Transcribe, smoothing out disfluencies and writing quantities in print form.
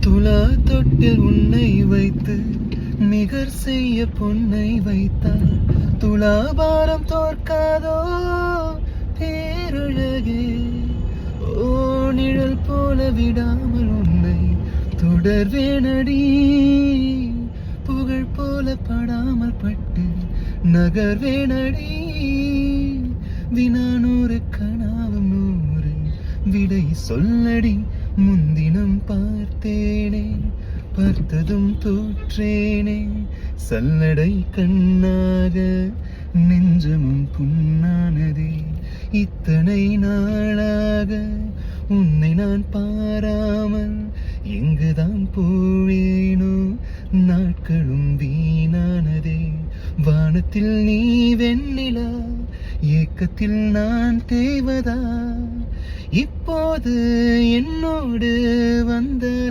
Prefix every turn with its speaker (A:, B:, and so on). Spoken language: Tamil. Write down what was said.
A: துலா தொட்டில் உன்னை வைத்து நிகர் செய்ய பொன்னை வைத்தார். துலாபாரம் தோற்காதோ பேரழகே. ஓ நிழல் போல விடாமல் உன்னை தொடர்வேனடி. புகழ் போல படாமல் பட்டு நகர்வேனடி. வினானூறு கனாவும் நூறு விடை சொல்லடி. முன்தினம் பார்த்தேனே பார்த்ததும் தோற்றேனே. சல்லடை கண்ணாக நெஞ்சமும் புண்ணானதே. இத்தனை நாளாக உன்னை நான் பாராமல் எங்குதான் போவேனோ. நாட்களும் வீணானதே. வானத்தில் நீ வெண்ணிலா, ஏக்கத்தில் நான் தேவதா. இப்போது என்னோடு வந்த